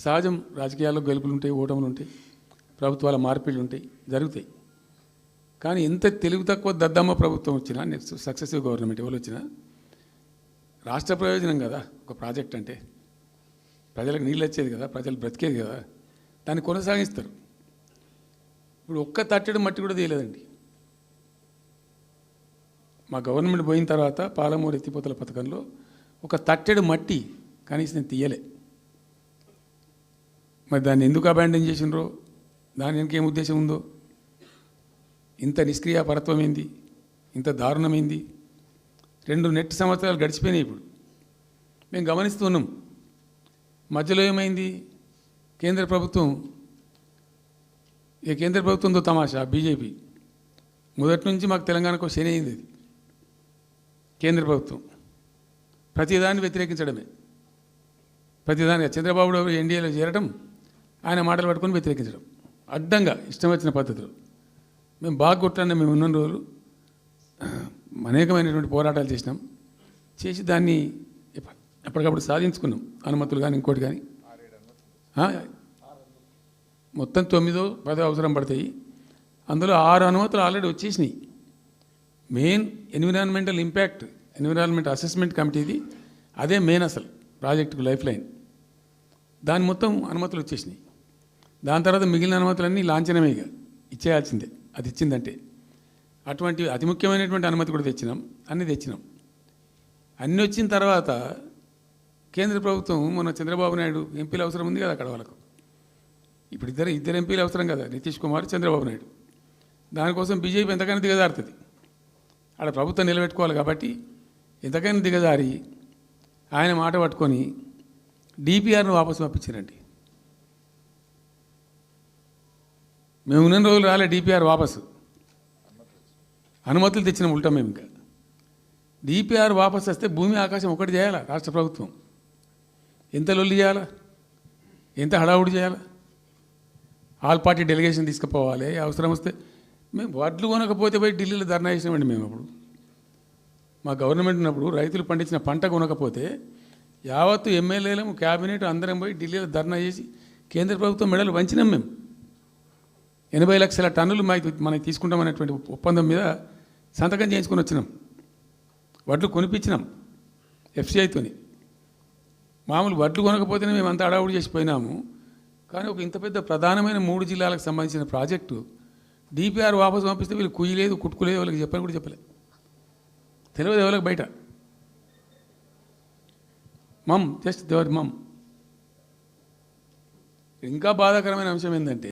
సహజం, రాజకీయాల్లో గెలుపులు ఉంటాయి, ఓటములు ఉంటాయి, ప్రభుత్వాల మార్పిళ్ళు ఉంటాయి, జరుగుతాయి. కానీ ఎంత తెలివి తక్కువ దద్దమ్మ ప్రభుత్వం వచ్చినా, నెక్స్ట్ సక్సెసివ్ గవర్నమెంట్ ఎవరు వచ్చినా రాష్ట్ర ప్రయోజనం కదా ఒక ప్రాజెక్ట్ అంటే. ప్రజలకు నీళ్ళు వచ్చేది కదా, ప్రజలు బ్రతికేది కదా, దాన్ని కొనసాగిస్తారు. ఇప్పుడు ఒక్క తట్టెడు మట్టి కూడా తీయలేదండి. మా గవర్నమెంట్ పోయిన తర్వాత పాలమూరు ఎత్తిపోతల పథకంలో ఒక తట్టెడు మట్టి కనీసం నేను తీయలే. మరి దాన్ని ఎందుకు అబాండన్ చేసినరో, దాని వెనక ఏం ఉద్దేశం ఉందో, ఇంత నిష్క్రియాపరత్వం ఏంది, ఇంత దారుణమైంది. 2 నెట్ సంవత్సరాలు గడిచిపోయినాయి. ఇప్పుడు మేము గమనిస్తున్నాం. మధ్యలో ఏమైంది, కేంద్ర ప్రభుత్వంతో తమాషా. బీజేపీ మొదటి నుంచి మాకు తెలంగాణకు శని అయింది. అది కేంద్ర ప్రభుత్వం ప్రతిదాన్ని వ్యతిరేకించడమే. ప్రతిదానిగా చంద్రబాబు ఎన్డీఏలో చేరడం, ఆయన మాటలు పట్టుకొని వ్యతిరేకించడం, అడ్డంగా ఇష్టం వచ్చిన పద్ధతులు. మేము బాగా కొట్టాను. మేము ఉన్న రోజులు అనేకమైనటువంటి పోరాటాలు చేసి దాన్ని ఎప్పటికప్పుడు సాధించుకున్నాం. అనుమతులు కానీ ఇంకోటి కానీ మొత్తం 9-10 అవసరం పడతాయి. అందులో 6 అనుమతులు ఆల్రెడీ వచ్చేసినాయి. మెయిన్ ఎన్విరాన్మెంట్ అసెస్మెంట్ కమిటీది అదే మెయిన్ అసలు ప్రాజెక్టుకు లైఫ్ లైన్. దాని మొత్తం అనుమతులు వచ్చేసినాయి. దాని తర్వాత మిగిలిన అనుమతులన్నీ లాంఛనమే, ఇక ఇచ్చేయాల్సిందే. అది ఇచ్చిందంటే అటువంటి అతి ముఖ్యమైనటువంటి అనుమతి కూడా తెచ్చినాం. అన్నీ అన్నీ వచ్చిన తర్వాత కేంద్ర ప్రభుత్వం మొన్న చంద్రబాబు నాయుడు ఎంపీలు అవసరం ఉంది కదా అక్కడ వాళ్ళకు. ఇప్పుడు ఇద్దరు ఎంపీలు అవసరం కదా, నితీష్ కుమార్, చంద్రబాబు నాయుడు. దానికోసం బీజేపీ ఎంతకైనా దిగజారుతుంది. ఆడ ప్రభుత్వం నిలబెట్టుకోవాలి కాబట్టి ఎంతకైనా దిగజారి ఆయన మాట పట్టుకొని డిపిఆర్ను వాపసు పంపించారండి. మేము ఉన్న రోజులు రాలే డిపిఆర్ వాపసు. అనుమతులు తెచ్చిన ఉల్టా మేము. ఇంకా డిపిఆర్ వాపసు వస్తే భూమి ఆకాశం ఒకటి చేయాలా రాష్ట్ర ప్రభుత్వం? ఎంత లొల్లి చేయాలా, ఎంత హడావుడి చేయాలా? ఆల్ పార్టీ డెలిగేషన్ తీసుకుపోవాలి. అవసరం వస్తే మేము వడ్లు కొనకపోతే పోయి ఢిల్లీలో ధర్నా చేసినామండి. మేము అప్పుడు మా గవర్నమెంట్ ఉన్నప్పుడు రైతులు పండించిన పంట కొనకపోతే యావత్తు ఎమ్మెల్యేలు, క్యాబినెట్ అందరం పోయి ఢిల్లీలో ధర్నా చేసి కేంద్ర ప్రభుత్వం మెడలు వంచినాం. మేము 80 లక్షల టన్నులు మనకి తీసుకుంటామనేటువంటి ఒప్పందం మీద సంతకం చేయించుకొని వచ్చినాం. వడ్లు కొనిపించినాం ఎఫ్సిఐతోని. మామూలు వడ్లు కొనకపోతేనే మేము అంత అడావుడి చేసిపోయినాము. కానీ ఒక ఇంత పెద్ద ప్రధానమైన 3 జిల్లాలకు సంబంధించిన ప్రాజెక్టు డిపిఆర్ వాపసు పంపిస్తే వీళ్ళు కుయ్యలేదు, కుట్టుకోలేదు, వాళ్ళకి చెప్పని కూడా చెప్పలేదు. తెలియదు ఎవరికి బయట. జస్ట్ దేవర్ ఇంకా బాధాకరమైన అంశం ఏంటంటే